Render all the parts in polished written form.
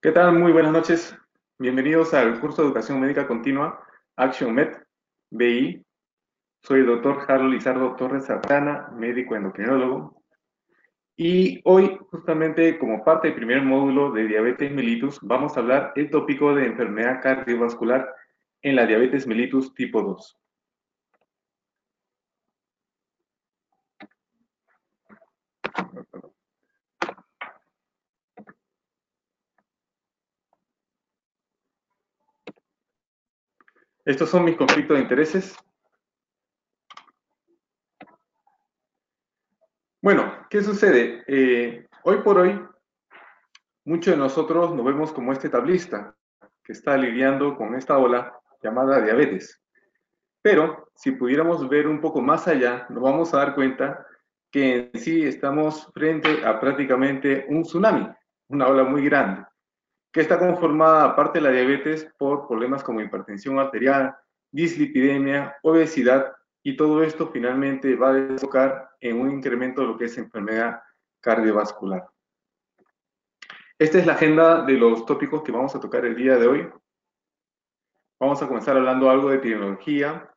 ¿Qué tal? Muy buenas noches. Bienvenidos al curso de Educación Médica Continua, Action Med, BI. Soy el doctor Harold Lizardo Torres Santana, médico endocrinólogo. Y hoy, justamente como parte del primer módulo de diabetes mellitus, vamos a hablar el tópico de enfermedad cardiovascular en la diabetes mellitus tipo 2. Estos son mis conflictos de intereses. Bueno, ¿qué sucede? Hoy por hoy, muchos de nosotros nos vemos como este tablista que está lidiando con esta ola llamada diabetes. Pero si pudiéramos ver un poco más allá, nos vamos a dar cuenta que en sí estamos frente a prácticamente un tsunami, una ola muy grande, que está conformada, aparte de la diabetes, por problemas como hipertensión arterial, dislipidemia, obesidad, y todo esto finalmente va a desembocar en un incremento de lo que es enfermedad cardiovascular. Esta es la agenda de los tópicos que vamos a tocar el día de hoy. Vamos a comenzar hablando algo de epidemiología,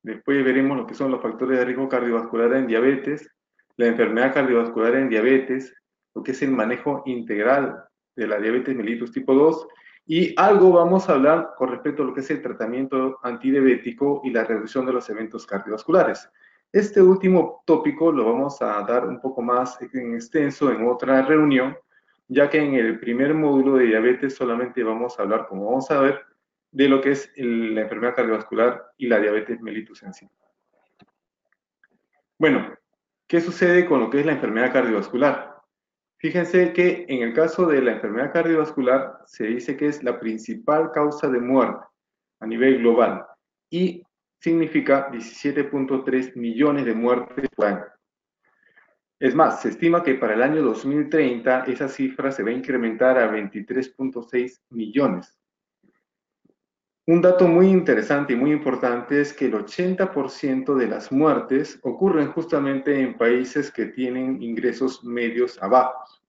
después veremos lo que son los factores de riesgo cardiovascular en diabetes, la enfermedad cardiovascular en diabetes, lo que es el manejo integral de la diabetes mellitus tipo 2, y algo vamos a hablar con respecto a lo que es el tratamiento antidiabético y la reducción de los eventos cardiovasculares. Este último tópico lo vamos a dar un poco más en extenso en otra reunión, ya que en el primer módulo de diabetes solamente vamos a hablar, como vamos a ver, de lo que es la enfermedad cardiovascular y la diabetes mellitus en sí. Bueno, ¿qué sucede con lo que es la enfermedad cardiovascular? Fíjense que en el caso de la enfermedad cardiovascular se dice que es la principal causa de muerte a nivel global y significa 17.3 millones de muertes por año. Es más, se estima que para el año 2030 esa cifra se va a incrementar a 23.6 millones. Un dato muy interesante y muy importante es que el 80% de las muertes ocurren justamente en países que tienen ingresos medios a bajos.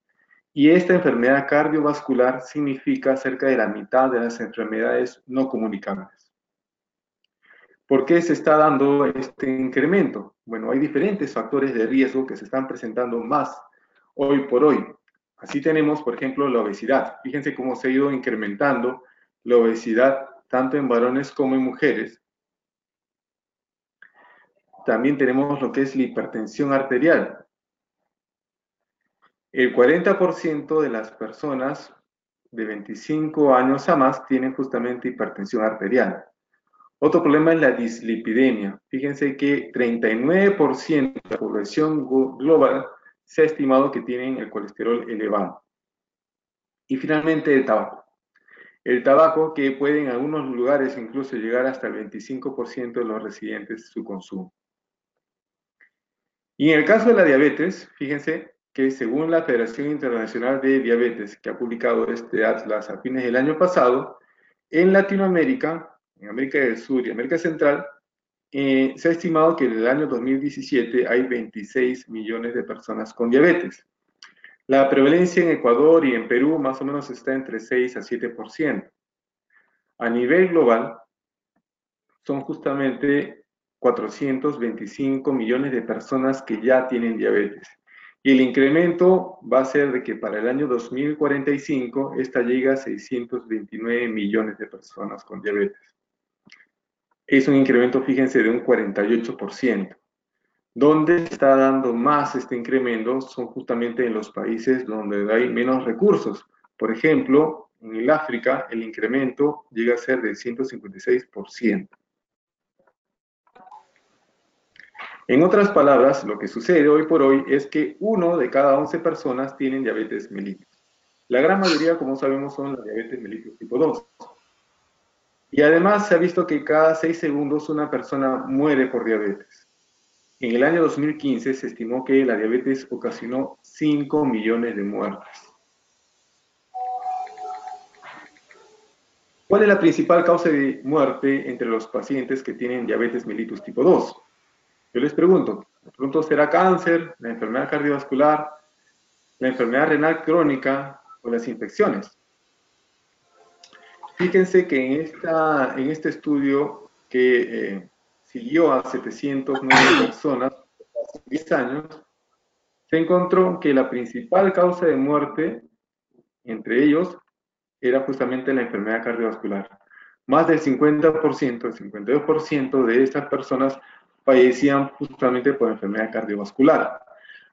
Y esta enfermedad cardiovascular significa cerca de la mitad de las enfermedades no comunicables. ¿Por qué se está dando este incremento? Bueno, hay diferentes factores de riesgo que se están presentando más hoy por hoy. Así tenemos, por ejemplo, la obesidad. Fíjense cómo se ha ido incrementando la obesidad tanto en varones como en mujeres. También tenemos lo que es la hipertensión arterial. El 40% de las personas de 25 años a más tienen justamente hipertensión arterial. Otro problema es la dislipidemia. Fíjense que 39% de la población global se ha estimado que tienen el colesterol elevado. Y finalmente el tabaco. El tabaco que puede en algunos lugares incluso llegar hasta el 25% de los residentes su consumo. Y en el caso de la diabetes, fíjense que según la Federación Internacional de Diabetes, que ha publicado este atlas a fines del año pasado, en Latinoamérica, en América del Sur y América Central, se ha estimado que en el año 2017 hay 26 millones de personas con diabetes. La prevalencia en Ecuador y en Perú más o menos está entre 6 a 7%. A nivel global, son justamente 425 millones de personas que ya tienen diabetes. Y el incremento va a ser de que para el año 2045 esta llega a 629 millones de personas con diabetes. Es un incremento, fíjense, de un 48%. Donde está dando más este incremento son justamente en los países donde hay menos recursos. Por ejemplo, en el África el incremento llega a ser del 156%. En otras palabras, lo que sucede hoy por hoy es que 1 de cada 11 personas tienen diabetes mellitus. La gran mayoría, como sabemos, son la diabetes mellitus tipo 2. Y además se ha visto que cada 6 segundos una persona muere por diabetes. En el año 2015 se estimó que la diabetes ocasionó 5 millones de muertes. ¿Cuál es la principal causa de muerte entre los pacientes que tienen diabetes mellitus tipo 2? Yo les pregunto, ¿será cáncer, la enfermedad cardiovascular, la enfermedad renal crónica o las infecciones? Fíjense que en este estudio que siguió a 709 personas hace 10 años, se encontró que la principal causa de muerte entre ellos era justamente la enfermedad cardiovascular. Más del 50%, el 52% de estas personas fallecían justamente por enfermedad cardiovascular.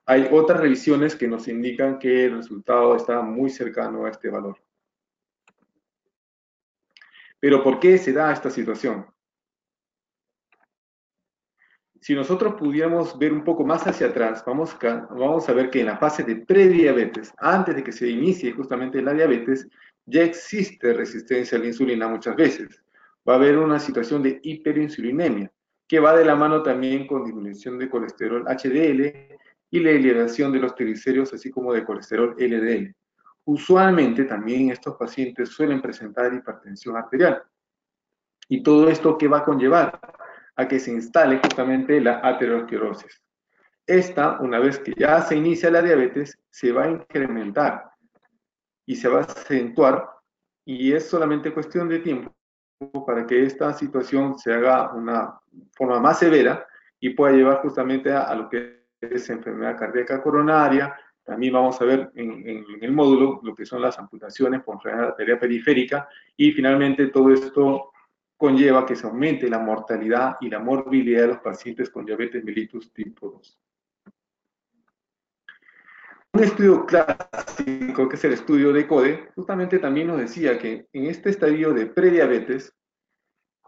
Hay otras revisiones que nos indican que el resultado está muy cercano a este valor. Pero ¿por qué se da esta situación? Si nosotros pudiéramos ver un poco más hacia atrás, vamos a ver que en la fase de prediabetes, antes de que se inicie justamente la diabetes, ya existe resistencia a la insulina muchas veces. Va a haber una situación de hiperinsulinemia, que va de la mano también con disminución de colesterol HDL y la elevación de los triglicéridos, así como de colesterol LDL. Usualmente también estos pacientes suelen presentar hipertensión arterial. ¿Y todo esto qué va a conllevar? A que se instale justamente la aterosclerosis. Esta, una vez que ya se inicia la diabetes, se va a incrementar y se va a acentuar, y es solamente cuestión de tiempo para que esta situación se haga una forma más severa y pueda llevar justamente a lo que es enfermedad cardíaca coronaria. También vamos a ver en el módulo lo que son las amputaciones por enfermedad arterial periférica, y finalmente todo esto conlleva que se aumente la mortalidad y la morbilidad de los pacientes con diabetes mellitus tipo 2. Un estudio clásico, que es el estudio de CODE, justamente también nos decía que en este estadio de prediabetes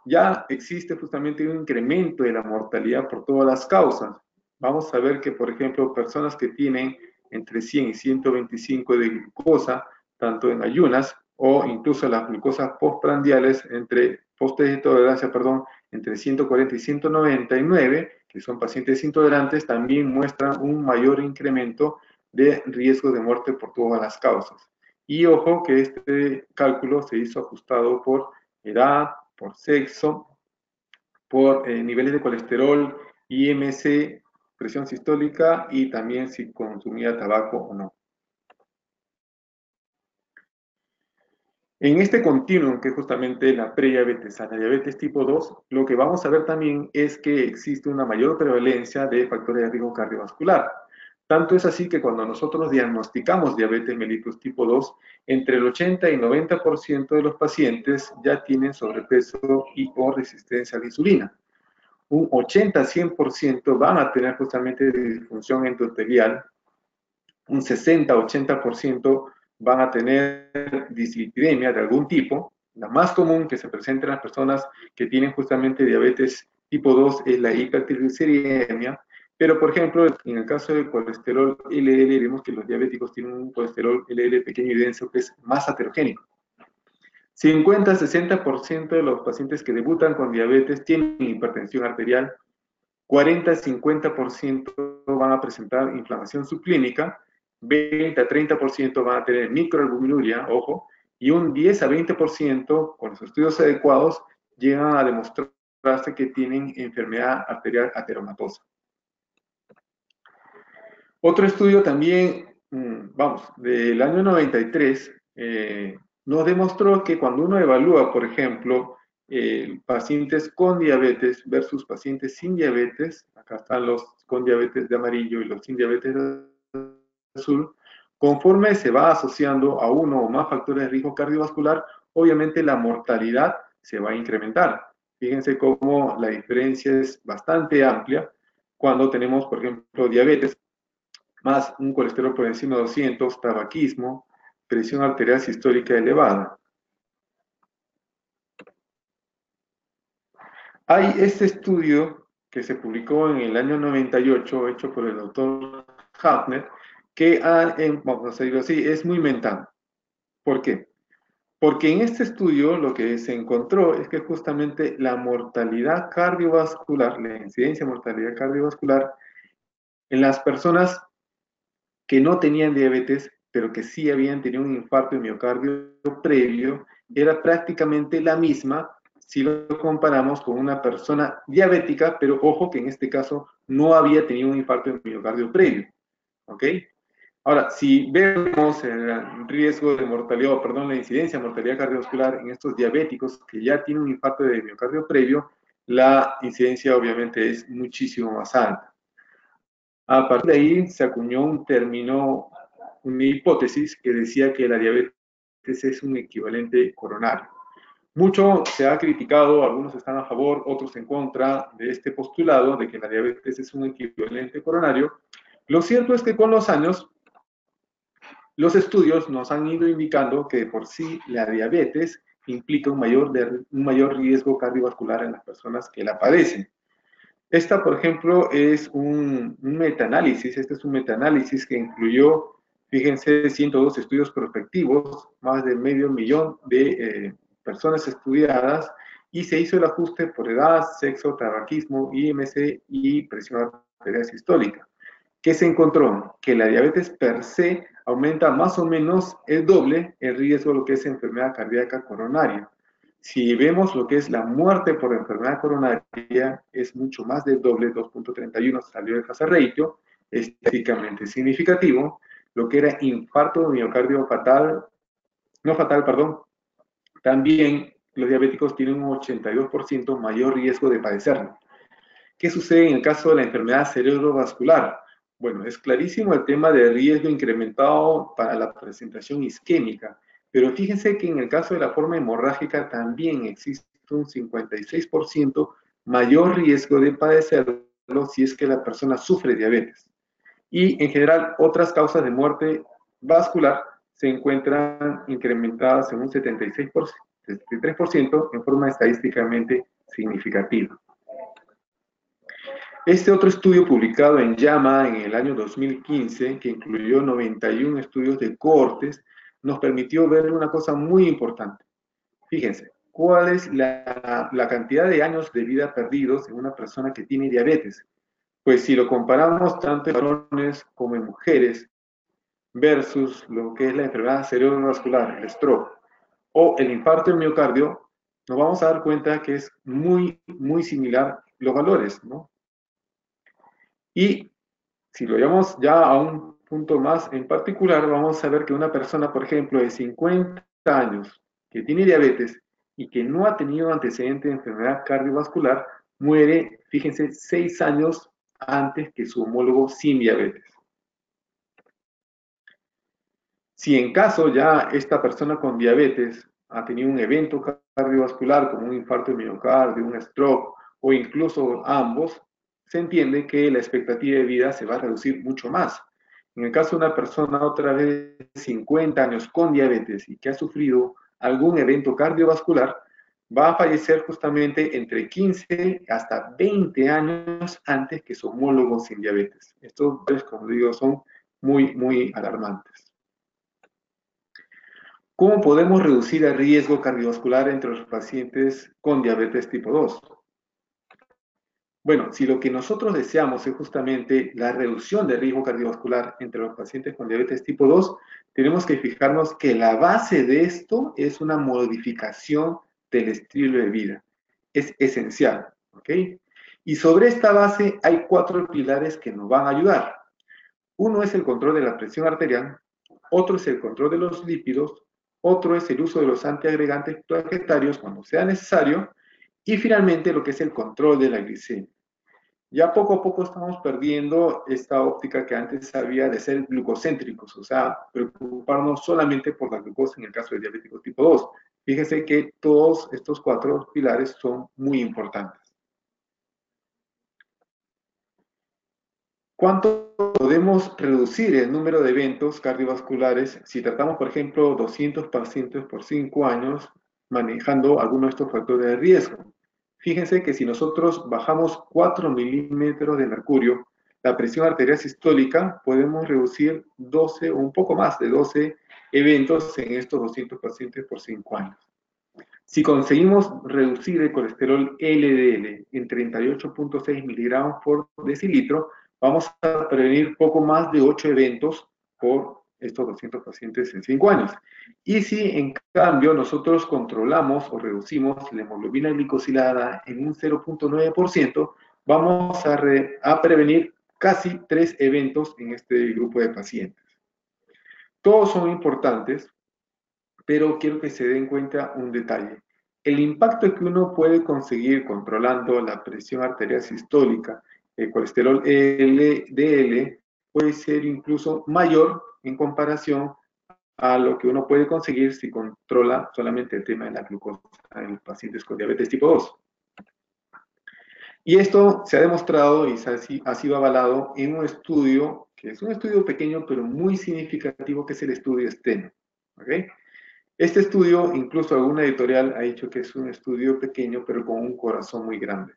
ya existe justamente un incremento de la mortalidad por todas las causas. Vamos a ver que, por ejemplo, personas que tienen entre 100 y 125 de glucosa, tanto en ayunas, o incluso las glucosas postprandiales, postes de tolerancia, perdón, entre 140 y 199, que son pacientes intolerantes, también muestran un mayor incremento de riesgo de muerte por todas las causas. Y ojo que este cálculo se hizo ajustado por edad, por sexo, por niveles de colesterol, IMC, presión sistólica y también si consumía tabaco o no. En este continuum, que es justamente la prediabetes a la diabetes tipo 2, lo que vamos a ver también es que existe una mayor prevalencia de factores de riesgo cardiovascular. Tanto es así que cuando nosotros diagnosticamos diabetes mellitus tipo 2, entre el 80 y 90% de los pacientes ya tienen sobrepeso y o resistencia a la insulina. Un 80-100% van a tener justamente disfunción endotelial, un 60-80% van a tener dislipidemia de algún tipo. La más común que se presenta en las personas que tienen justamente diabetes tipo 2 es la hipertrigliceridemia, pero por ejemplo, en el caso del colesterol LDL, vemos que los diabéticos tienen un colesterol LDL pequeño y denso que es más heterogéneo. 50-60% de los pacientes que debutan con diabetes tienen hipertensión arterial, 40-50% van a presentar inflamación subclínica, 20-30% van a tener microalbuminuria, ojo, y un 10-20% con los estudios adecuados llegan a demostrarse que tienen enfermedad arterial ateromatosa. Otro estudio también, vamos, del año 93, nos demostró que cuando uno evalúa, por ejemplo, pacientes con diabetes versus pacientes sin diabetes, acá están los con diabetes de amarillo y los sin diabetes de azul, conforme se va asociando a uno o más factores de riesgo cardiovascular, obviamente la mortalidad se va a incrementar. Fíjense cómo la diferencia es bastante amplia cuando tenemos, por ejemplo, diabetes, más un colesterol por encima de 200, tabaquismo, presión arterial sistólica elevada. Hay este estudio que se publicó en el año 98, hecho por el doctor Hafner, que, vamos a decirlo así, es muy mental. ¿Por qué? Porque en este estudio lo que se encontró es que justamente la mortalidad cardiovascular, la incidencia de mortalidad cardiovascular en las personas que no tenían diabetes, pero que sí habían tenido un infarto de miocardio previo, era prácticamente la misma si lo comparamos con una persona diabética, pero ojo que en este caso no había tenido un infarto de miocardio previo, ¿ok? Ahora, si vemos el riesgo de mortalidad, o perdón, la incidencia de mortalidad cardiovascular en estos diabéticos que ya tienen un infarto de miocardio previo, la incidencia obviamente es muchísimo más alta. A partir de ahí se acuñó un término, una hipótesis que decía que la diabetes es un equivalente coronario. Mucho se ha criticado, algunos están a favor, otros en contra de este postulado de que la diabetes es un equivalente coronario. Lo cierto es que con los años los estudios nos han ido indicando que por sí la diabetes implica un mayor riesgo cardiovascular en las personas que la padecen. Esta, por ejemplo, es un metaanálisis. Este es un metaanálisis que incluyó, fíjense, 102 estudios prospectivos, más de medio millón de personas estudiadas, y se hizo el ajuste por edad, sexo, tabaquismo, IMC y presión arterial sistólica. ¿Qué se encontró? Que la diabetes per se aumenta más o menos el doble el riesgo de lo que es enfermedad cardíaca coronaria. Si vemos lo que es la muerte por enfermedad coronaria, es mucho más del doble, 2.31 salió de hazard ratio, estadísticamente significativo. Lo que era infarto de miocardio fatal, no fatal, perdón, también los diabéticos tienen un 82% mayor riesgo de padecerlo. ¿Qué sucede en el caso de la enfermedad cerebrovascular? Bueno, es clarísimo el tema de riesgo incrementado para la presentación isquémica, pero fíjense que en el caso de la forma hemorrágica también existe un 56% mayor riesgo de padecerlo si es que la persona sufre diabetes. Y en general, otras causas de muerte vascular se encuentran incrementadas en un 73% en forma estadísticamente significativa. Este otro estudio publicado en JAMA en el año 2015, que incluyó 91 estudios de cohortes, nos permitió ver una cosa muy importante. Fíjense, ¿cuál es la cantidad de años de vida perdidos en una persona que tiene diabetes? Pues si lo comparamos tanto en varones como en mujeres versus lo que es la enfermedad cerebrovascular, el stroke, o el infarto del miocardio, nos vamos a dar cuenta que es muy, muy similar los valores, ¿no? Y si lo llevamos ya a un punto más en particular, vamos a ver que una persona, por ejemplo, de 50 años que tiene diabetes y que no ha tenido antecedente de enfermedad cardiovascular, muere, fíjense, 6 años antes que su homólogo sin diabetes. Si en caso ya esta persona con diabetes ha tenido un evento cardiovascular como un infarto de miocardio, un stroke o incluso ambos, se entiende que la expectativa de vida se va a reducir mucho más. En el caso de una persona otra vez de 50 años con diabetes y que ha sufrido algún evento cardiovascular, va a fallecer justamente entre 15 hasta 20 años antes que su homólogo sin diabetes. Estos, como digo, son muy, muy alarmantes. ¿Cómo podemos reducir el riesgo cardiovascular entre los pacientes con diabetes tipo 2? Bueno, si lo que nosotros deseamos es justamente la reducción de riesgo cardiovascular entre los pacientes con diabetes tipo 2, tenemos que fijarnos que la base de esto es una modificación del estilo de vida. Es esencial, ¿ok? Y sobre esta base hay 4 pilares que nos van a ayudar. Uno es el control de la presión arterial, otro es el control de los lípidos, otro es el uso de los antiagregantes plaquetarios cuando sea necesario, y finalmente lo que es el control de la glicemia. Ya poco a poco estamos perdiendo esta óptica que antes había de ser glucocéntricos, o sea, preocuparnos solamente por la glucosa en el caso de diabético tipo 2. Fíjense que todos estos 4 pilares son muy importantes. ¿Cuánto podemos reducir el número de eventos cardiovasculares si tratamos, por ejemplo, 200 pacientes por 5 años manejando algunos de estos factores de riesgo? Fíjense que si nosotros bajamos 4 milímetros de mercurio, la presión arterial sistólica, podemos reducir 12 o un poco más de 12 eventos en estos 200 pacientes por 5 años. Si conseguimos reducir el colesterol LDL en 38.6 miligramos por decilitro, vamos a prevenir poco más de 8 eventos por estos 200 pacientes en 5 años. Y si en cambio nosotros controlamos o reducimos la hemoglobina glicosilada en un 0.9%, vamos a prevenir casi 3 eventos en este grupo de pacientes. Todos son importantes, pero quiero que se den cuenta un detalle. El impacto que uno puede conseguir controlando la presión arterial sistólica, el colesterol LDL, puede ser incluso mayor en comparación a lo que uno puede conseguir si controla solamente el tema de la glucosa en pacientes con diabetes tipo 2. Y esto se ha demostrado y ha sido avalado en un estudio, que es un estudio pequeño pero muy significativo, que es el estudio STENO. ¿Okay? Este estudio, incluso alguna editorial ha dicho que es un estudio pequeño pero con un corazón muy grande.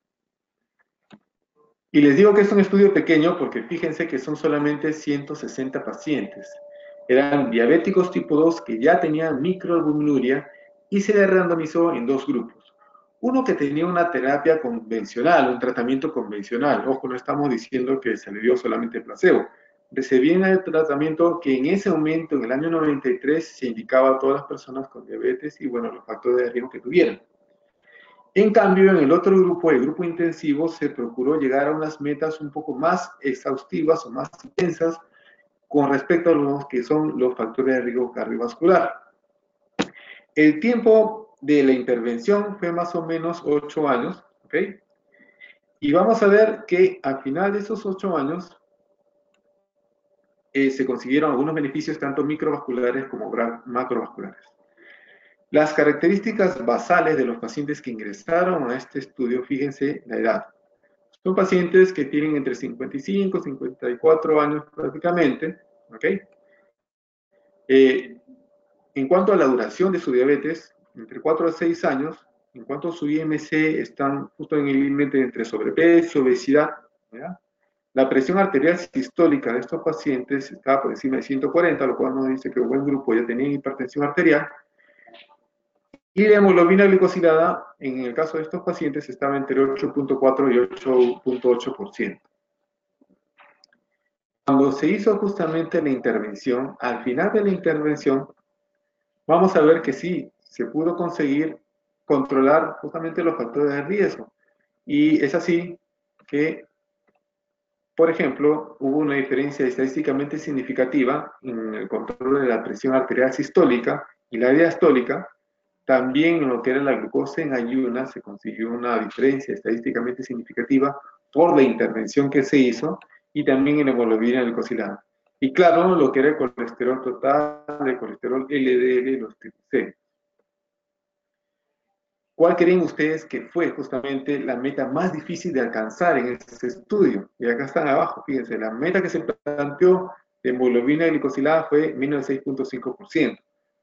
Y les digo que es un estudio pequeño porque fíjense que son solamente 160 pacientes. Eran diabéticos tipo 2 que ya tenían microalbuminuria y se les randomizó en dos grupos. Uno que tenía una terapia convencional, un tratamiento convencional. Ojo, no estamos diciendo que se le dio solamente placebo. Recibían el tratamiento que en ese momento, en el año 93, se indicaba a todas las personas con diabetes y, bueno, los factores de riesgo que tuvieran. En cambio, en el otro grupo, el grupo intensivo, se procuró llegar a unas metas un poco más exhaustivas o más intensas con respecto a los que son los factores de riesgo cardiovascular. El tiempo de la intervención fue más o menos 8 años, ¿ok? Y vamos a ver que al final de esos 8 años se consiguieron algunos beneficios tanto microvasculares como macrovasculares. Las características basales de los pacientes que ingresaron a este estudio, fíjense la edad. Son pacientes que tienen entre 55 y 54 años prácticamente, ¿ok? En cuanto a la duración de su diabetes, entre 4 a 6 años. En cuanto a su IMC, están justo en el límite entre sobrepeso, obesidad, ¿ya? La presión arterial sistólica de estos pacientes estaba por encima de 140, lo cual nos dice que un buen grupo ya tenía hipertensión arterial. Y la hemoglobina glicosilada, en el caso de estos pacientes, estaba entre 8.4 y 8.8%. Cuando se hizo justamente la intervención, al final de la intervención, vamos a ver que sí, se pudo conseguir controlar justamente los factores de riesgo. Y es así que, por ejemplo, hubo una diferencia estadísticamente significativa en el control de la presión arterial sistólica y la diastólica. También en lo que era la glucosa en ayunas se consiguió una diferencia estadísticamente significativa por la intervención que se hizo y también en la hemoglobina glicosilada. Y claro, lo que era el colesterol total, el colesterol LDL y los triglicéridos. ¿Cuál creen ustedes que fue justamente la meta más difícil de alcanzar en este estudio? Y acá están abajo, fíjense, la meta que se planteó de hemoglobina glicosilada fue menos de 6.5%.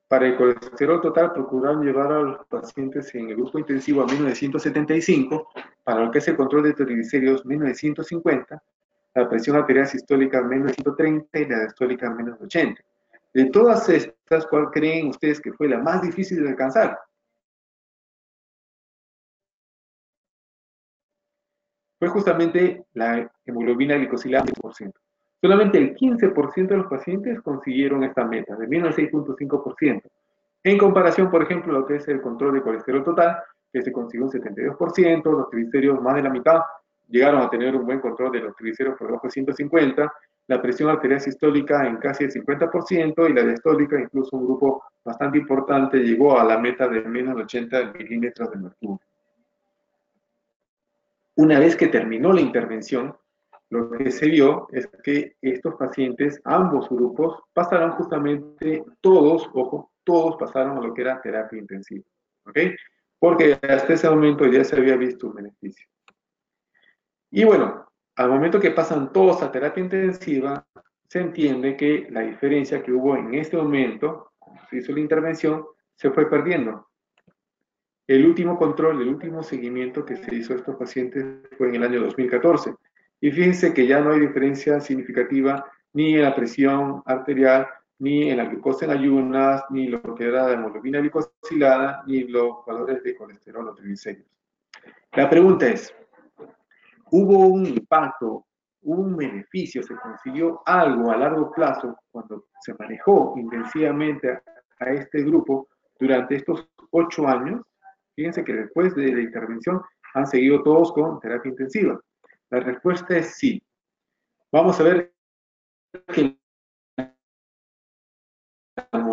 Para el colesterol total, procuraron llevar a los pacientes en el grupo intensivo a menos de 175, para lo que es el control de triglicéridos menos de 150, la presión arterial sistólica menos de 130 y la diastólica menos de 80. De todas estas, ¿cuál creen ustedes que fue la más difícil de alcanzar? Fue justamente la hemoglobina glicosilada del 10%. Solamente el 15% de los pacientes consiguieron esta meta, de menos del 6.5%. En comparación, por ejemplo, lo que es el control de colesterol total, que se consiguió un 72%, los triglicéridos más de la mitad llegaron a tener un buen control de los triglicéridos por debajo de 150, la presión arterial sistólica en casi el 50% y la diastólica, incluso un grupo bastante importante, llegó a la meta de menos de 80 milímetros de mercurio. Una vez que terminó la intervención, lo que se vio es que estos pacientes, ambos grupos, pasaron justamente todos, ojo, todos pasaron a lo que era terapia intensiva, ¿ok? Porque hasta ese momento ya se había visto un beneficio. Y bueno, al momento que pasan todos a terapia intensiva, se entiende que la diferencia que hubo en este momento, cuando se hizo la intervención, se fue perdiendo. El último control, el último seguimiento que se hizo a estos pacientes fue en el año 2014. Y fíjense que ya no hay diferencia significativa ni en la presión arterial, ni en la glucosa en ayunas, ni lo que era la hemoglobina glicosilada, ni los valores de colesterol o triglicéridos. La pregunta es, ¿hubo un impacto, un beneficio, se consiguió algo a largo plazo cuando se manejó intensivamente a este grupo durante estos 8 años? Fíjense que después de la intervención han seguido todos con terapia intensiva. La respuesta es sí. Vamos a ver que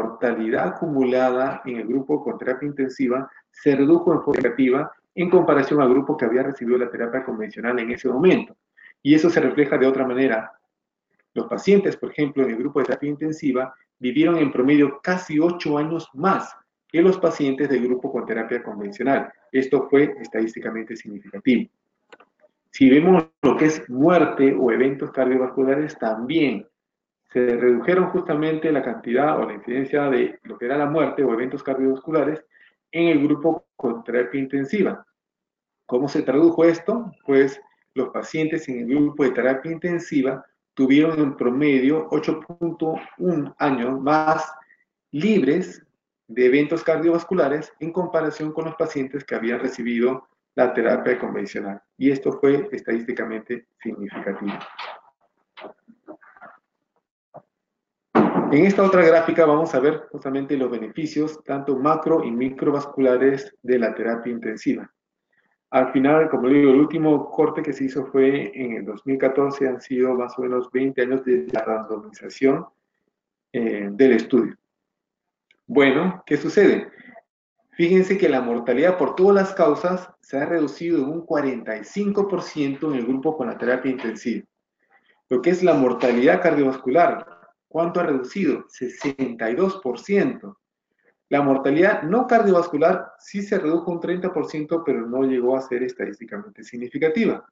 mortalidad acumulada en el grupo con terapia intensiva se redujo en forma negativa en comparación al grupo que había recibido la terapia convencional en ese momento. Y eso se refleja de otra manera. Los pacientes, por ejemplo, en el grupo de terapia intensiva, vivieron en promedio casi 8 años más que los pacientes del grupo con terapia convencional. Esto fue estadísticamente significativo. Si vemos lo que es muerte o eventos cardiovasculares, también se redujeron justamente la cantidad o la incidencia de lo que era la muerte o eventos cardiovasculares en el grupo con terapia intensiva. ¿Cómo se tradujo esto? Pues los pacientes en el grupo de terapia intensiva tuvieron en promedio 8.1 años más libres de eventos cardiovasculares en comparación con los pacientes que habían recibido la terapia convencional. Y esto fue estadísticamente significativo. En esta otra gráfica vamos a ver justamente los beneficios tanto macro y microvasculares de la terapia intensiva. Al final, como digo, el último corte que se hizo fue en el 2014, han sido más o menos 20 años de la randomización del estudio. Bueno, ¿qué sucede? Fíjense que la mortalidad por todas las causas se ha reducido en un 45% en el grupo con la terapia intensiva. Lo que es la mortalidad cardiovascular, ¿cuánto ha reducido? 62%. La mortalidad no cardiovascular sí se redujo un 30%, pero no llegó a ser estadísticamente significativa.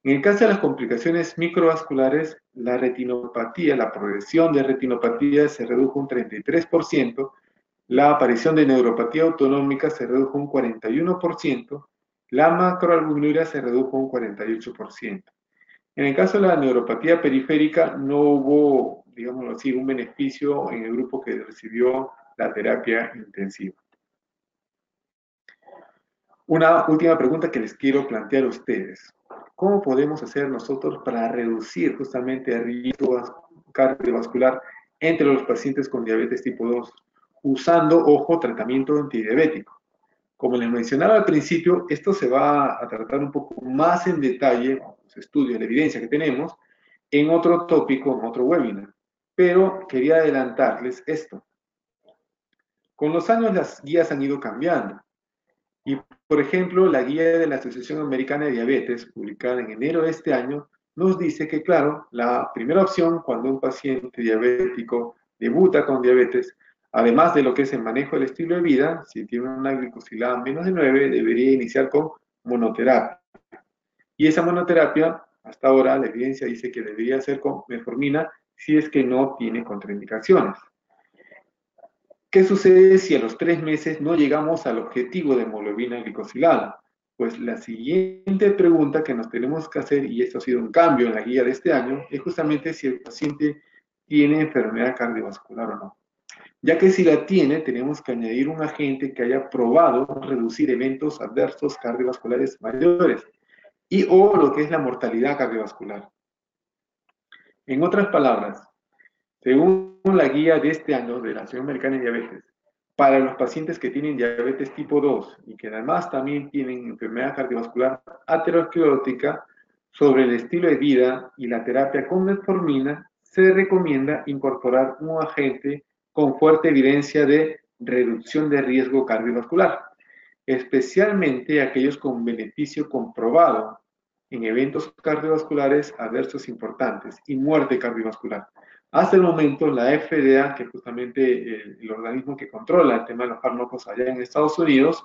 En el caso de las complicaciones microvasculares, la retinopatía, la progresión de retinopatía se redujo un 33%, la aparición de neuropatía autonómica se redujo un 41%, la macroalbuminuria se redujo un 48%. En el caso de la neuropatía periférica no hubo, digámoslo así, un beneficio en el grupo que recibió la terapia intensiva. Una última pregunta que les quiero plantear a ustedes. ¿Cómo podemos hacer nosotros para reducir justamente el riesgo cardiovascular entre los pacientes con diabetes tipo 2? Usando, ojo, tratamiento antidiabético. Como les mencionaba al principio, esto se va a tratar un poco más en detalle, los estudios, la evidencia que tenemos, en otro tópico, en otro webinar. Pero quería adelantarles esto. Con los años las guías han ido cambiando. Y, por ejemplo, la guía de la Asociación Americana de Diabetes, publicada en enero de este año, nos dice que, claro, la primera opción cuando un paciente diabético debuta con diabetes, además de lo que es el manejo del estilo de vida, si tiene una glicosilada menos de 9, debería iniciar con monoterapia. Y esa monoterapia, hasta ahora, la evidencia dice que debería ser con metformina si es que no tiene contraindicaciones. ¿Qué sucede si a los 3 meses no llegamos al objetivo de hemoglobina glicosilada? Pues la siguiente pregunta que nos tenemos que hacer, y esto ha sido un cambio en la guía de este año, es justamente si el paciente tiene enfermedad cardiovascular o no. Ya que si la tiene, tenemos que añadir un agente que haya probado reducir eventos adversos cardiovasculares mayores y o lo que es la mortalidad cardiovascular. En otras palabras, según la guía de este año de la Asociación Americana de Diabetes, para los pacientes que tienen diabetes tipo 2 y que además también tienen enfermedad cardiovascular aterosclerótica, sobre el estilo de vida y la terapia con metformina, se recomienda incorporar un agente con fuerte evidencia de reducción de riesgo cardiovascular, especialmente aquellos con beneficio comprobado en eventos cardiovasculares adversos importantes y muerte cardiovascular. Hasta el momento, la FDA, que es justamente el organismo que controla el tema de los fármacos allá en Estados Unidos,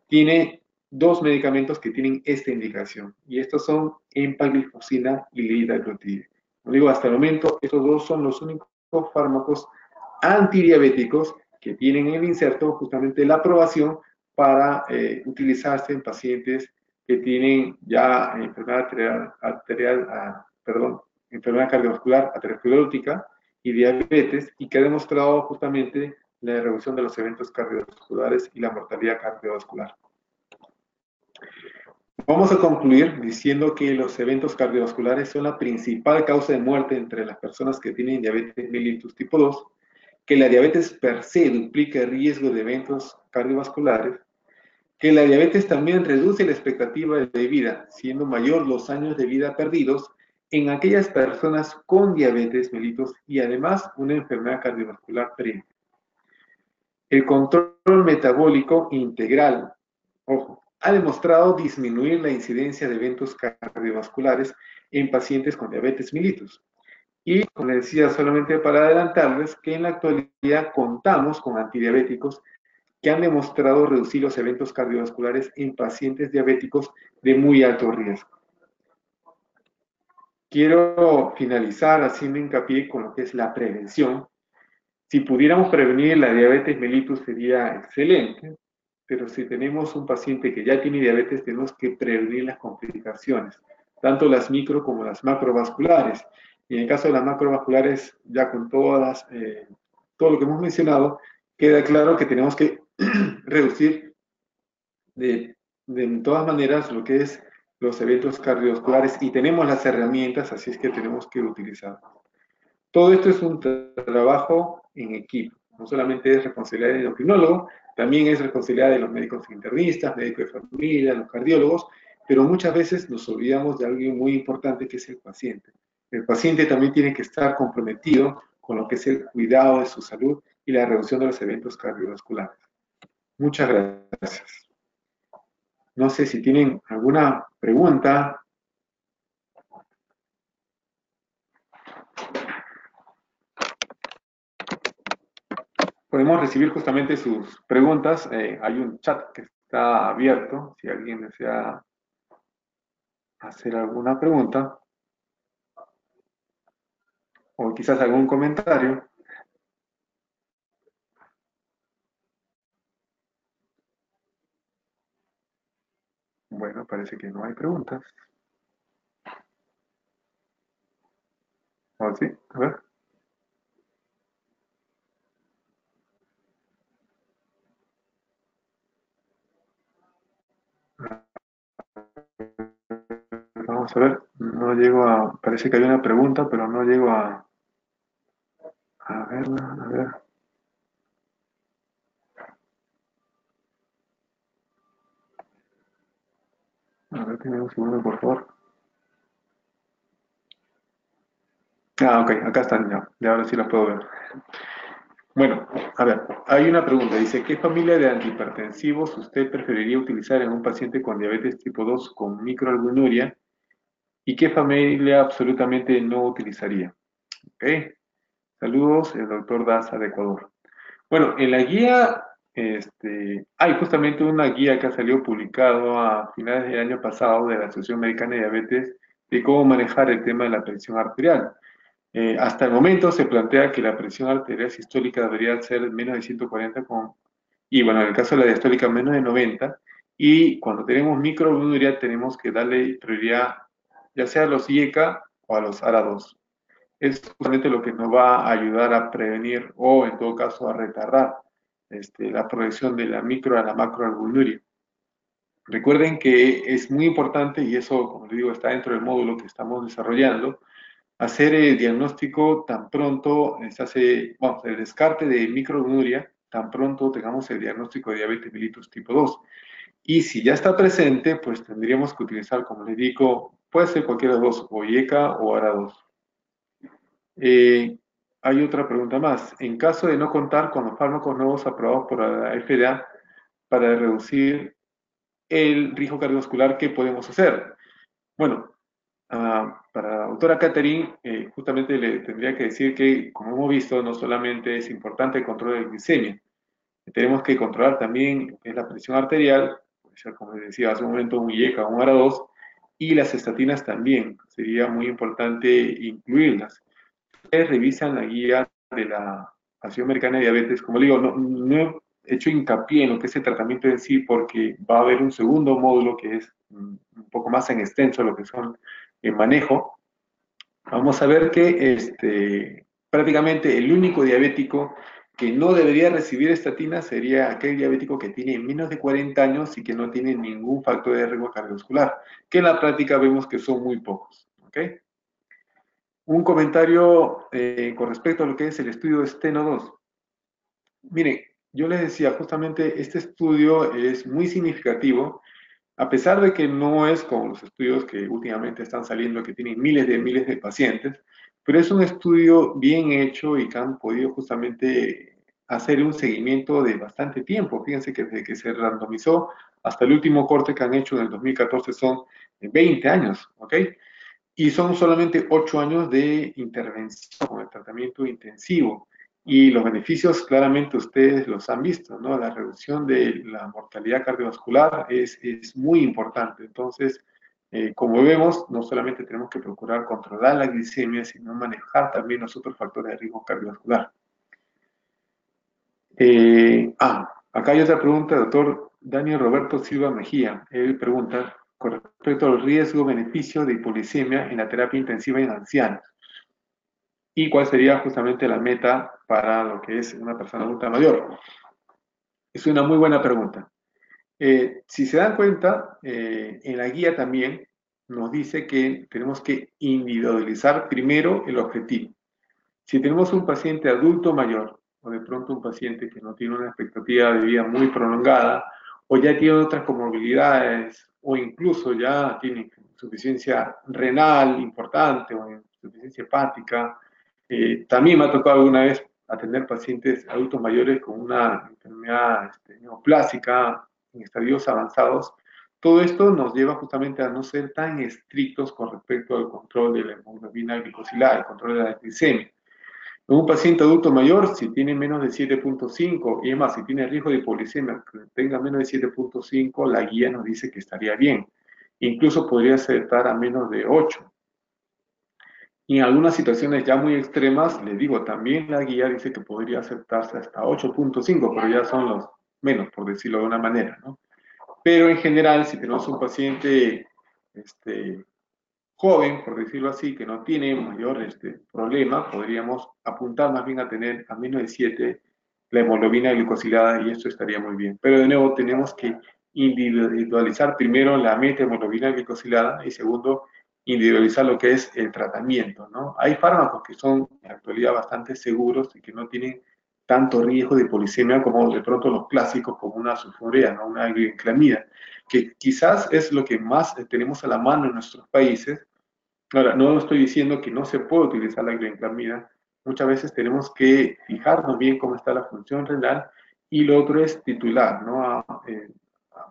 tiene 2 medicamentos que tienen esta indicación, y estos son empagliflozina y liraglutide. Como digo, hasta el momento, estos 2 son los únicos fármacos antidiabéticos que tienen en el inserto justamente la aprobación para utilizarse en pacientes que tienen ya enfermedad cardiovascular aterosclerótica y diabetes, y que ha demostrado justamente la reducción de los eventos cardiovasculares y la mortalidad cardiovascular. Vamos a concluir diciendo que los eventos cardiovasculares son la principal causa de muerte entre las personas que tienen diabetes mellitus tipo 2, que la diabetes per se duplica el riesgo de eventos cardiovasculares, que la diabetes también reduce la expectativa de vida, siendo mayor los años de vida perdidos en aquellas personas con diabetes mellitus y además una enfermedad cardiovascular previa. El control metabólico integral, ojo, ha demostrado disminuir la incidencia de eventos cardiovasculares en pacientes con diabetes mellitus. Y, como les decía, solamente para adelantarles que en la actualidad contamos con antidiabéticos que han demostrado reducir los eventos cardiovasculares en pacientes diabéticos de muy alto riesgo. Quiero finalizar haciendo hincapié con lo que es la prevención. Si pudiéramos prevenir la diabetes mellitus sería excelente, pero si tenemos un paciente que ya tiene diabetes, tenemos que prevenir las complicaciones, tanto las micro como las macrovasculares. Y en el caso de las macrovasculares, ya con todo lo que hemos mencionado, queda claro que tenemos que reducir de todas maneras lo que es los eventos cardiovasculares y tenemos las herramientas, así es que tenemos que utilizarlas. Todo esto es un trabajo en equipo. No solamente es responsabilidad del endocrinólogo, también es responsabilidad de los médicos internistas, médicos de familia, los cardiólogos, pero muchas veces nos olvidamos de algo muy importante que es el paciente. El paciente también tiene que estar comprometido con lo que es el cuidado de su salud y la reducción de los eventos cardiovasculares. Muchas gracias. No sé si tienen alguna pregunta. Podemos recibir justamente sus preguntas. Hay un chat que está abierto. Si alguien desea hacer alguna pregunta o quizás algún comentario. Bueno, parece que no hay preguntas. ¿O sí? A ver. Vamos a ver. No llego a... Parece que hay una pregunta, pero no llego a verla. A ver. A ver, tiene un segundo, por favor. Ah, ok. Acá están ya. Ya ahora sí las puedo ver. Bueno, a ver, hay una pregunta. Dice, ¿qué familia de antihipertensivos usted preferiría utilizar en un paciente con diabetes tipo 2 con microalbuminuria y qué familia absolutamente no utilizaría? Ok, saludos, el doctor Daza de Ecuador. Bueno, en la guía, hay justamente una guía que ha salido publicado a finales del año pasado de la Asociación Americana de Diabetes de cómo manejar el tema de la presión arterial. Hasta el momento se plantea que la presión arterial sistólica debería ser menos de 140 y bueno, en el caso de la diastólica menos de 90 y cuando tenemos microalbuminuria tenemos que darle prioridad ya sea a los IECA o a los ARA2. Es justamente lo que nos va a ayudar a prevenir o en todo caso a retardar la progresión de la micro a la macroalbuminuria. Recuerden que es muy importante y eso, como les digo, está dentro del módulo que estamos desarrollando, hacer el diagnóstico tan pronto se hace, vamos, el descarte de microalbuminuria, tan pronto tengamos el diagnóstico de diabetes mellitus tipo 2. Y si ya está presente, pues tendríamos que utilizar, como les digo, puede ser cualquiera de los dos, o IECA o ARA2. Hay otra pregunta más. En caso de no contar con los fármacos nuevos aprobados por la FDA para reducir el riesgo cardiovascular, ¿qué podemos hacer? Bueno, para la doctora Catherine, justamente le tendría que decir que, como hemos visto, no solamente es importante el control de glicemia, tenemos que controlar también lo que es la presión arterial, puede ser, como les decía hace un momento, un IECA o un ARA2, y las estatinas también, sería muy importante incluirlas. Ustedes revisan la guía de la Asociación Americana de Diabetes, como digo, no he hecho hincapié en lo que es el tratamiento en sí, porque va a haber un segundo módulo que es un poco más en extenso, lo que son el manejo. Vamos a ver que prácticamente el único diabético que no debería recibir estatina sería aquel diabético que tiene menos de 40 años y que no tiene ningún factor de riesgo cardiovascular, que en la práctica vemos que son muy pocos. ¿Okay? Un comentario con respecto a lo que es el estudio Steno 2. Miren, yo les decía, justamente este estudio es muy significativo, a pesar de que no es como los estudios que últimamente están saliendo, que tienen miles de pacientes, pero es un estudio bien hecho y que han podido justamente hacer un seguimiento de bastante tiempo. Fíjense que desde que se randomizó hasta el último corte que han hecho en el 2014 son 20 años, ¿ok? Y son solamente 8 años de intervención con el tratamiento intensivo. Y los beneficios claramente ustedes los han visto, ¿no? La reducción de la mortalidad cardiovascular es muy importante. Entonces, como vemos, no solamente tenemos que procurar controlar la glicemia, sino manejar también los otros factores de riesgo cardiovascular. Acá hay otra pregunta, doctor Daniel Roberto Silva Mejía. Él pregunta con respecto al riesgo-beneficio de hipoglicemia en la terapia intensiva en ancianos. ¿Y cuál sería justamente la meta para lo que es una persona adulta mayor? Es una muy buena pregunta. Si se dan cuenta, en la guía también nos dice que tenemos que individualizar primero el objetivo. Si tenemos un paciente adulto mayor o de pronto un paciente que no tiene una expectativa de vida muy prolongada o ya tiene otras comorbilidades o incluso ya tiene insuficiencia renal importante o insuficiencia hepática, también me ha tocado alguna vez atender pacientes adultos mayores con una enfermedad neoplásica en estadios avanzados. Todo esto nos lleva justamente a no ser tan estrictos con respecto al control de la hemoglobina glicosilada, el control de la glicemia. En un paciente adulto mayor, si tiene menos de 7.5, y es más, si tiene riesgo de hipoglicemia, que tenga menos de 7.5, la guía nos dice que estaría bien. Incluso podría aceptar a menos de 8. Y en algunas situaciones ya muy extremas, les digo, también la guía dice que podría aceptarse hasta 8.5, pero ya son los menos, por decirlo de una manera, ¿no? Pero en general, si tenemos un paciente joven, por decirlo así, que no tiene mayor problema, podríamos apuntar más bien a tener a menos de 7 la hemoglobina glicosilada y esto estaría muy bien. Pero de nuevo tenemos que individualizar primero la meta hemoglobina glicosilada y segundo, individualizar lo que es el tratamiento, ¿no? Hay fármacos que son en la actualidad bastante seguros y que no tienen tanto riesgo de policemia como de pronto los clásicos como una sulfurea, ¿no? Una glinclamida, que quizás es lo que más tenemos a la mano en nuestros países. Ahora, no estoy diciendo que no se puede utilizar la glinclamida. Muchas veces tenemos que fijarnos bien cómo está la función renal y lo otro es titular, ¿no?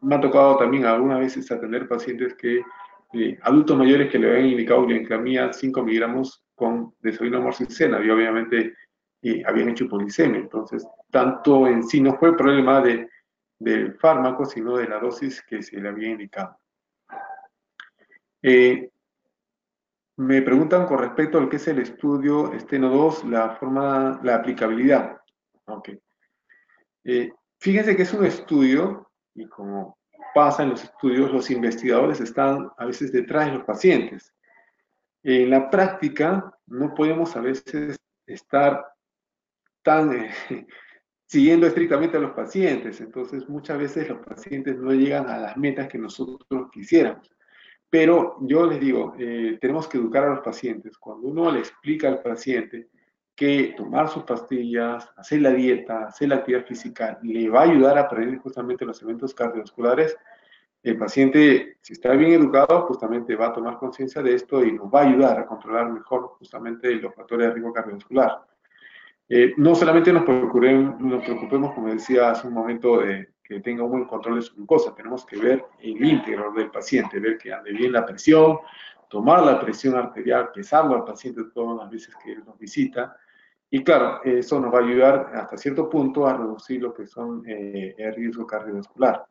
Me ha tocado también algunas veces atender pacientes adultos mayores que le habían indicado glinclamida 5 miligramos con desoxyribonucleosida y obviamente habían hecho hipoglicemia. Entonces, tanto en sí no fue el problema del fármaco, sino de la dosis que se le había indicado. Me preguntan con respecto al que es el estudio Steno 2, la aplicabilidad. Ok. Fíjense que es un estudio, y como pasa en los estudios, los investigadores están a veces detrás de los pacientes. En la práctica, no podemos a veces estar tan siguiendo estrictamente a los pacientes, entonces muchas veces los pacientes no llegan a las metas que nosotros quisiéramos. Pero yo les digo, tenemos que educar a los pacientes. Cuando uno le explica al paciente que tomar sus pastillas, hacer la dieta, hacer la actividad física, le va a ayudar a prevenir justamente los eventos cardiovasculares, el paciente, si está bien educado, justamente va a tomar conciencia de esto y nos va a ayudar a controlar mejor justamente los factores de riesgo cardiovascular. No solamente nos preocupemos, como decía hace un momento, de que tenga un buen control de su glucosa, tenemos que ver el íntegro del paciente, ver que ande bien la presión, tomar la presión arterial, pesarlo al paciente todas las veces que nos visita. Y claro, eso nos va a ayudar hasta cierto punto a reducir lo que son el riesgo cardiovascular.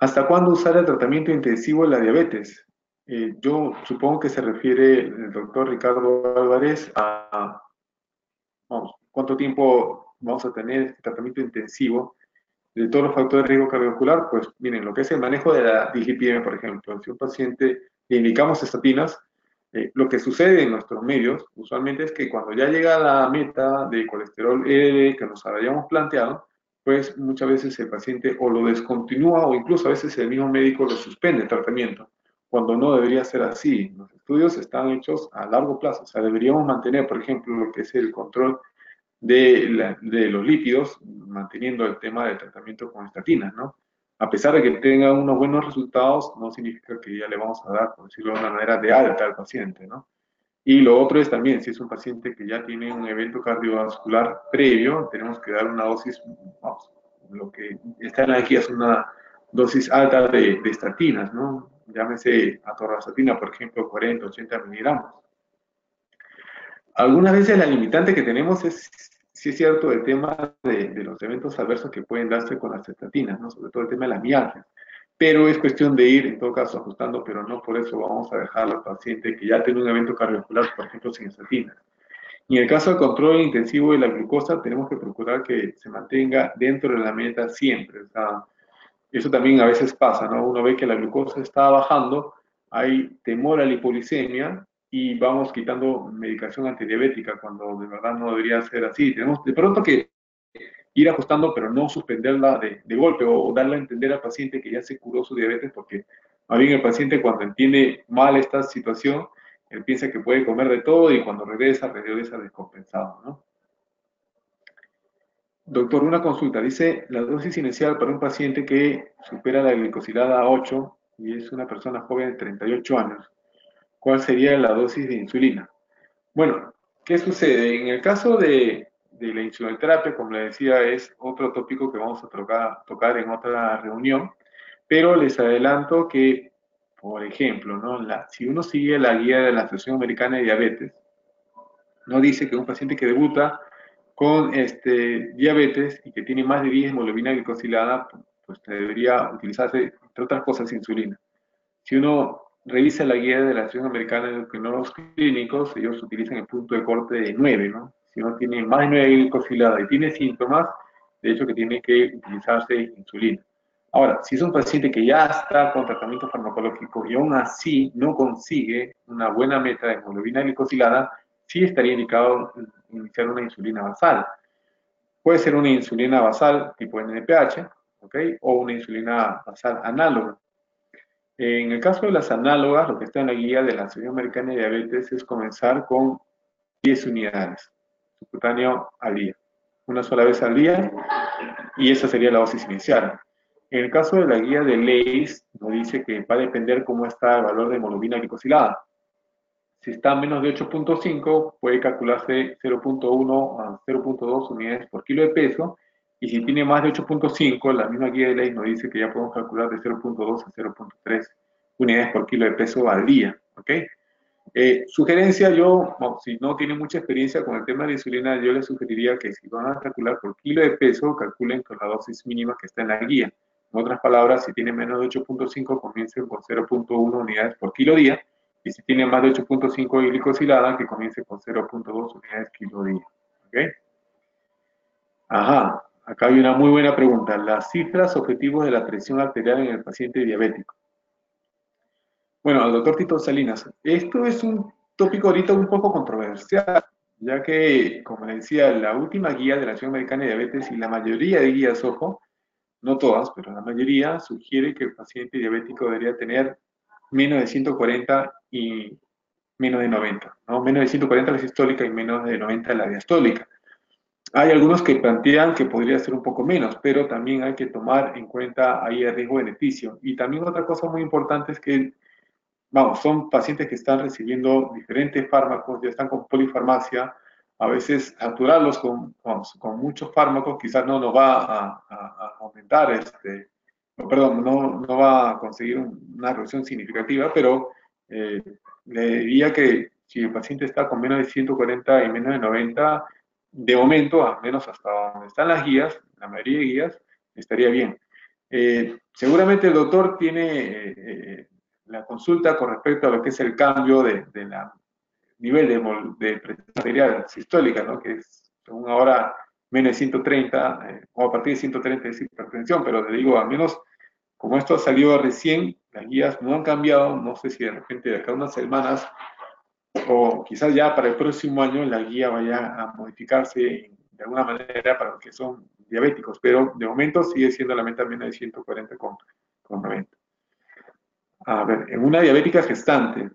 ¿Hasta cuándo usar el tratamiento intensivo en la diabetes? Yo supongo que se refiere el doctor Ricardo Álvarez a vamos, cuánto tiempo vamos a tener este tratamiento intensivo de todos los factores de riesgo cardiovascular. Pues miren, lo que es el manejo de la dislipidemia, por ejemplo, si a un paciente le indicamos estatinas, lo que sucede en nuestros medios usualmente es que cuando ya llega a la meta de colesterol LDL que nos habíamos planteado, pues muchas veces el paciente o lo descontinúa o incluso a veces el mismo médico lo suspende el tratamiento, cuando no debería ser así. Los estudios están hechos a largo plazo, o sea, deberíamos mantener, por ejemplo, lo que es el control de los lípidos, manteniendo el tema del tratamiento con estatinas, ¿no? A pesar de que tenga unos buenos resultados, no significa que ya le vamos a dar, por decirlo de una manera, de alta al paciente, ¿no? Y lo otro es también, si es un paciente que ya tiene un evento cardiovascular previo, tenemos que dar una dosis, vamos, lo que está en la guía es una dosis alta de estatinas, ¿no? Llámese atorvastatina, por ejemplo, 40, 80 miligramos. Algunas veces la limitante que tenemos es, sí es cierto, el tema de los eventos adversos que pueden darse con las estatinas, ¿no? Sobre todo el tema de las mialgias. Pero es cuestión de ir, en todo caso, ajustando, pero no por eso vamos a dejar al paciente que ya tiene un evento cardiovascular, por ejemplo, sin estatinas. Y en el caso del control intensivo de la glucosa, tenemos que procurar que se mantenga dentro de la meta siempre. O sea, eso también a veces pasa, ¿no? Uno ve que la glucosa está bajando, hay temor a la hipoglicemia y vamos quitando medicación antidiabética cuando de verdad no debería ser así. Tenemos de pronto que ir ajustando, pero no suspenderla de golpe o darle a entender al paciente que ya se curó su diabetes, porque más bien el paciente cuando entiende mal esta situación, él piensa que puede comer de todo y cuando regresa descompensado, ¿no? Doctor, una consulta. Dice, la dosis inicial para un paciente que supera la glicosilada 8 y es una persona joven de 38 años. ¿Cuál sería la dosis de insulina? Bueno, ¿qué sucede? En el caso de la insulinoterapia, como le decía, es otro tópico que vamos a tocar en otra reunión, pero les adelanto que, por ejemplo, ¿no? Si uno sigue la guía de la Asociación Americana de Diabetes, no dice que un paciente que debuta con diabetes y que tiene más de 10 hemoglobina glicosilada, pues debería utilizarse, entre otras cosas, insulina. Si uno revisa la guía de la Asociación Americana de Endocrinologos Clínicos, ellos utilizan el punto de corte de 9, ¿no? Si uno tiene más de 9 glicosilada y tiene síntomas, de hecho que tiene que utilizarse insulina. Ahora, si es un paciente que ya está con tratamiento farmacológico y aún así no consigue una buena meta de hemoglobina glicosilada, sí estaría indicado iniciar una insulina basal. Puede ser una insulina basal tipo NPH, ¿ok? O una insulina basal análoga. En el caso de las análogas, lo que está en la guía de la Asociación Americana de Diabetes es comenzar con 10 unidades subcutáneo al día. Una sola vez al día y esa sería la dosis inicial. En el caso de la guía de LACE, nos dice que va a depender cómo está el valor de hemoglobina glicosilada. Si está a menos de 8.5, puede calcularse 0.1 a 0.2 unidades por kilo de peso. Y si tiene más de 8.5, la misma guía de ley nos dice que ya podemos calcular de 0.2 a 0.3 unidades por kilo de peso al día. ¿Ok? Sugerencia, yo, bueno, si no tiene mucha experiencia con el tema de la insulina, yo les sugeriría que si van a calcular por kilo de peso, calculen con la dosis mínima que está en la guía. En otras palabras, si tiene menos de 8.5, comiencen con 0.1 unidades por kilo día. Y si tiene más de 8.5 de glicosilada, que comience con 0.2 unidades kilo día. ¿Ok? Ajá, acá hay una muy buena pregunta. Las cifras objetivos de la presión arterial en el paciente diabético. Bueno, al doctor Tito Salinas, esto es un tópico ahorita un poco controversial, ya que, como le decía, la última guía de la Asociación Americana de Diabetes y la mayoría de guías, ojo, no todas, pero la mayoría sugiere que el paciente diabético debería tener menos de 140 y menos de 90, ¿no? Menos de 140 la sistólica y menos de 90 la diastólica. Hay algunos que plantean que podría ser un poco menos, pero también hay que tomar en cuenta ahí el riesgo-beneficio. Y también otra cosa muy importante es que vamos, son pacientes que están recibiendo diferentes fármacos, ya están con polifarmacia, a veces saturarlos vamos, con muchos fármacos quizás no nos va a aumentar, perdón, no va a conseguir una reducción significativa, pero eh, le diría que si el paciente está con menos de 140 y menos de 90, de momento, al menos hasta donde están las guías, la mayoría de guías, estaría bien. Seguramente el doctor tiene la consulta con respecto a lo que es el cambio de la nivel de presión arterial sistólica, ¿no? Que es, según ahora, menos de 130, o a partir de 130 es hipertensión, pero le digo, al menos como esto ha salido recién, las guías no han cambiado, no sé si de repente de acá a unas semanas o quizás ya para el próximo año la guía vaya a modificarse de alguna manera para los que son diabéticos, pero de momento sigue siendo la meta menos de 140 con 90. A ver, en una diabética gestante,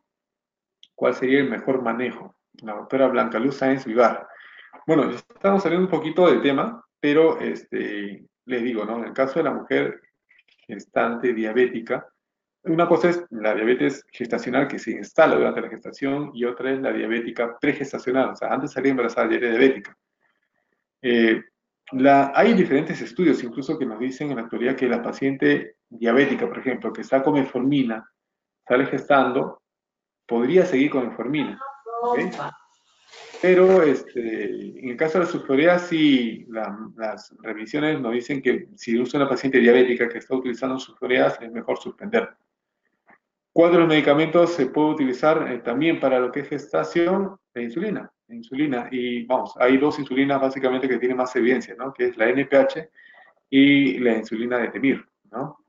¿cuál sería el mejor manejo? La doctora Blanca Luz Sáenz Vivar. Bueno, estamos saliendo un poquito del tema, pero les digo, ¿no? En el caso de la mujer gestante diabética, Una cosa es la diabetes gestacional que se instala durante la gestación y otra es la diabética pregestacional, o sea, antes de salir embarazada ya era diabética. Eh, hay diferentes estudios incluso que nos dicen en la actualidad que la paciente diabética, por ejemplo, que está con metformina, sale gestando, podría seguir con metformina, ¿ok? Pero en el caso de la sulfurias, sí, las revisiones nos dicen que si usa una paciente diabética que está utilizando sulfurias, es mejor suspender. ¿Cuál de los medicamentos se puede utilizar también para lo que es gestación? La insulina. La insulina. Y vamos, hay dos insulinas básicamente que tienen más evidencia, ¿no? Que es la NPH y la insulina de Temir, ¿no?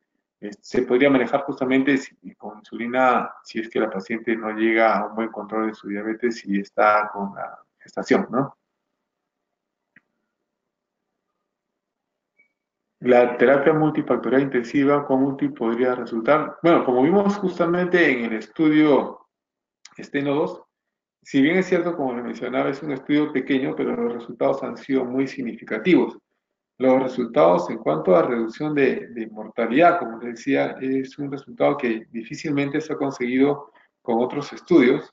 Se podría manejar justamente con insulina si es que la paciente no llega a un buen control de su diabetes y está con la gestación, ¿no? La terapia multifactorial intensiva, ¿cómo útil podría resultar? Bueno, como vimos justamente en el estudio Steno 2, si bien es cierto, como les mencionaba, es un estudio pequeño, pero los resultados han sido muy significativos. Los resultados en cuanto a reducción de mortalidad, como les decía, es un resultado que difícilmente se ha conseguido con otros estudios.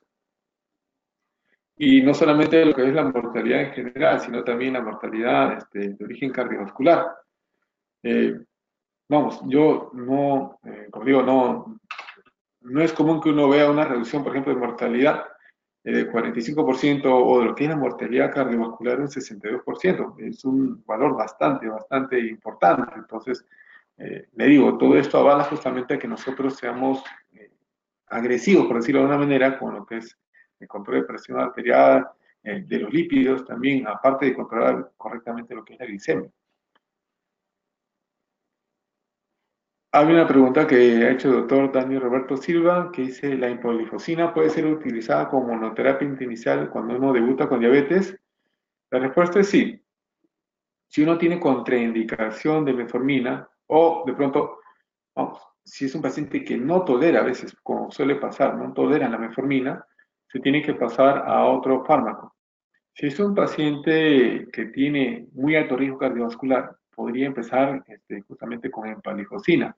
Y no solamente lo que es la mortalidad en general, sino también la mortalidad de origen cardiovascular. Eh, Vamos, yo no, como digo, no es común que uno vea una reducción, por ejemplo, de mortalidad de 45% o de lo que es la mortalidad cardiovascular un 62%. Es un valor bastante importante. Entonces, le digo, todo esto avala justamente a que nosotros seamos agresivos, por decirlo de una manera, con lo que es el control de presión arterial, de los lípidos también, aparte de controlar correctamente lo que es la glicemia. Hay una pregunta que ha hecho el doctor Daniel Roberto Silva, que dice, ¿la hipolifosina puede ser utilizada como monoterapia inicial cuando uno debuta con diabetes? La respuesta es sí. Si uno tiene contraindicación de metformina o de pronto, vamos, si es un paciente que no tolera a veces, como suele pasar, no tolera la metformina, se tiene que pasar a otro fármaco. Si es un paciente que tiene muy alto riesgo cardiovascular, podría empezar justamente con empalifosina.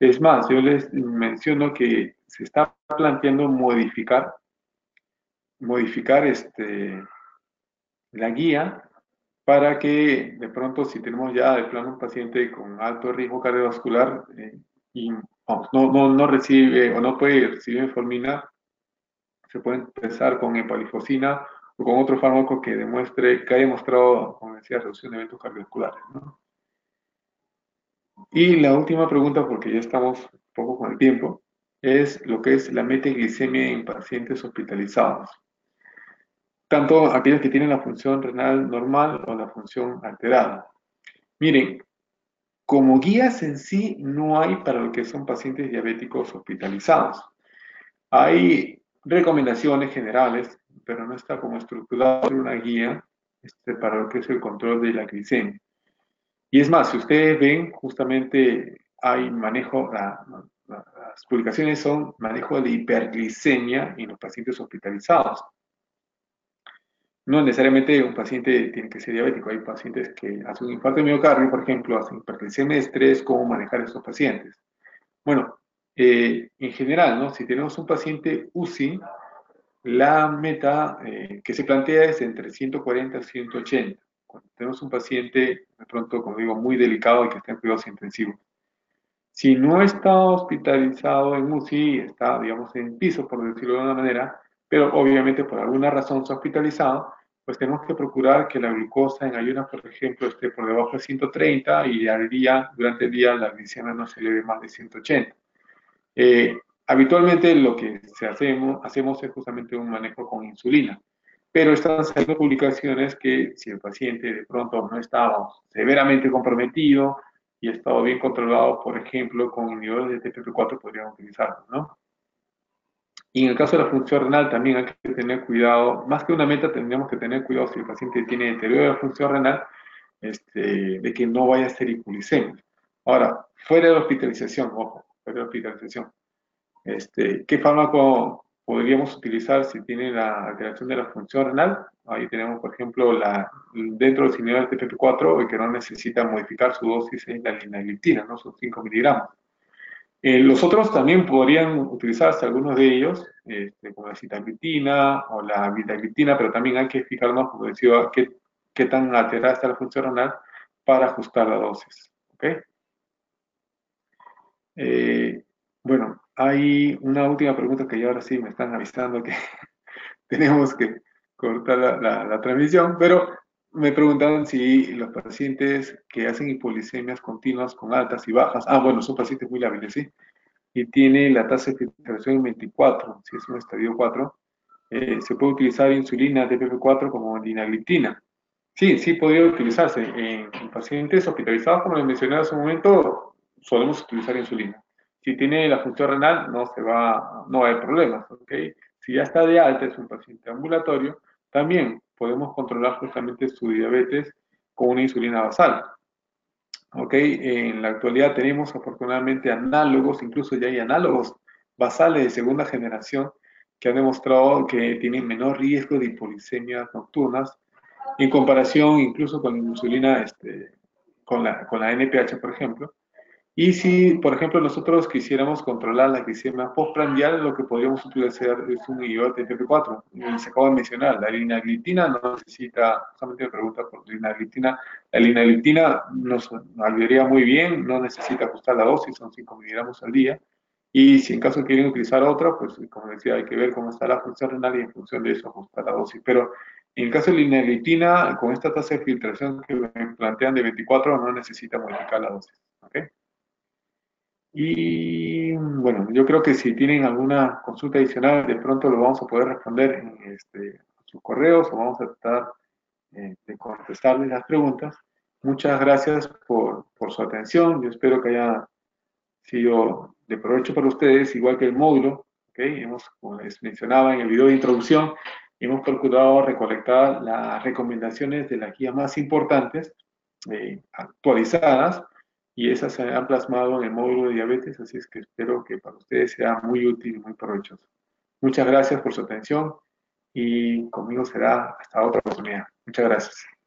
Es más, yo les menciono que se está planteando modificar la guía para que de pronto si tenemos ya de plano un paciente con alto riesgo cardiovascular y vamos, no recibe o no puede recibir metformina, se puede empezar con empalifosina o con otro fármaco que demuestre, que haya demostrado, como decía, reducción de eventos cardiovasculares, ¿no? Y la última pregunta, porque ya estamos un poco con el tiempo, es lo que es la metaglicemia en pacientes hospitalizados, tanto aquellos que tienen la función renal normal o la función alterada. Miren, como guías en sí no hay para lo que son pacientes diabéticos hospitalizados. Hay recomendaciones generales, pero no está como estructurada una guía para lo que es el control de la glicemia. Y es más, si ustedes ven, justamente hay manejo, las publicaciones son manejo de hiperglicemia en los pacientes hospitalizados. No necesariamente un paciente tiene que ser diabético, hay pacientes que hacen un infarto de miocardio, por ejemplo, hacen hiperglicemia de estrés, ¿cómo manejar a estos pacientes? Bueno, en general, ¿no? Si tenemos un paciente UCI, la meta que se plantea es entre 140 y 180. Cuando tenemos un paciente, de pronto, como digo, muy delicado y que está en cuidados intensivos. Si no está hospitalizado en UCI, está, digamos, en piso, por decirlo de una manera, pero obviamente por alguna razón está hospitalizado, pues tenemos que procurar que la glucosa en ayunas, por ejemplo, esté por debajo de 130 y al día, durante el día la glicemia no se eleve más de 180. Habitualmente lo que hacemos es justamente un manejo con insulina, pero están saliendo publicaciones que si el paciente de pronto no estaba severamente comprometido y ha estado bien controlado, por ejemplo, con inhibidores de TPP4 podrían utilizarlo, ¿no? Y en el caso de la función renal también hay que tener cuidado, más que una meta tendríamos que tener cuidado si el paciente tiene deterioro de la función renal, de que no vaya a ser hipoglicemia. Ahora, fuera de la hospitalización, ojo, fuera de la hospitalización. ¿Qué fármaco podríamos utilizar si tiene la alteración de la función renal? Ahí tenemos, por ejemplo, dentro del inhibidor del TPP4, el que no necesita modificar su dosis es la linagliptina, ¿no? Son 5 miligramos. Los otros también podrían utilizarse, algunos de ellos, como la sitagliptina o la vitagliptina, pero también hay que fijarnos, como decía, qué tan alterada está la función renal para ajustar la dosis. ¿Ok? Eh, bueno, hay una última pregunta que ya ahora sí me están avisando que tenemos que cortar la transmisión, pero me preguntaban si los pacientes que hacen hipoglicemias continuas con altas y bajas, bueno, son pacientes muy lábiles, ¿sí? Y tiene la tasa de filtración en 24, si es un estadio 4, se puede utilizar insulina DPP4 como linagliptina. Sí, sí podría utilizarse. En pacientes hospitalizados, como les mencioné hace un momento, solemos utilizar insulina. Si tiene la función renal, no hay problemas, ¿ok? Si ya está de alta, es un paciente ambulatorio, también podemos controlar justamente su diabetes con una insulina basal. ¿Ok? En la actualidad tenemos afortunadamente análogos, incluso ya hay análogos basales de segunda generación que han demostrado que tienen menor riesgo de hipoglicemias nocturnas en comparación incluso con la insulina, con la NPH, por ejemplo. Y si, por ejemplo, nosotros quisiéramos controlar la glicemia postprandial, lo que podríamos utilizar es un inhibidor de TP4. Y se acaba de mencionar, la linagliptina no necesita, solamente me pregunta por linagliptina, la linagliptina nos ayudaría muy bien, no necesita ajustar la dosis, son 5 miligramos al día. Y si en caso quieren utilizar otra, pues como decía, hay que ver cómo está la función renal y en función de eso ajustar la dosis. Pero en el caso de la linagliptina, con esta tasa de filtración que me plantean de 24, no necesita modificar la dosis. ¿Ok? Y bueno, yo creo que si tienen alguna consulta adicional, de pronto lo vamos a poder responder en sus correos o vamos a tratar de contestarles las preguntas. Muchas gracias por su atención. Yo espero que haya sido de provecho para ustedes, igual que el módulo. ¿Okay? Como les mencionaba en el video de introducción, hemos procurado recolectar las recomendaciones de las guías más importantes, actualizadas, y esas se han plasmado en el módulo de diabetes, así es que espero que para ustedes sea muy útil y muy provechoso. Muchas gracias por su atención y conmigo será hasta otra oportunidad. Muchas gracias.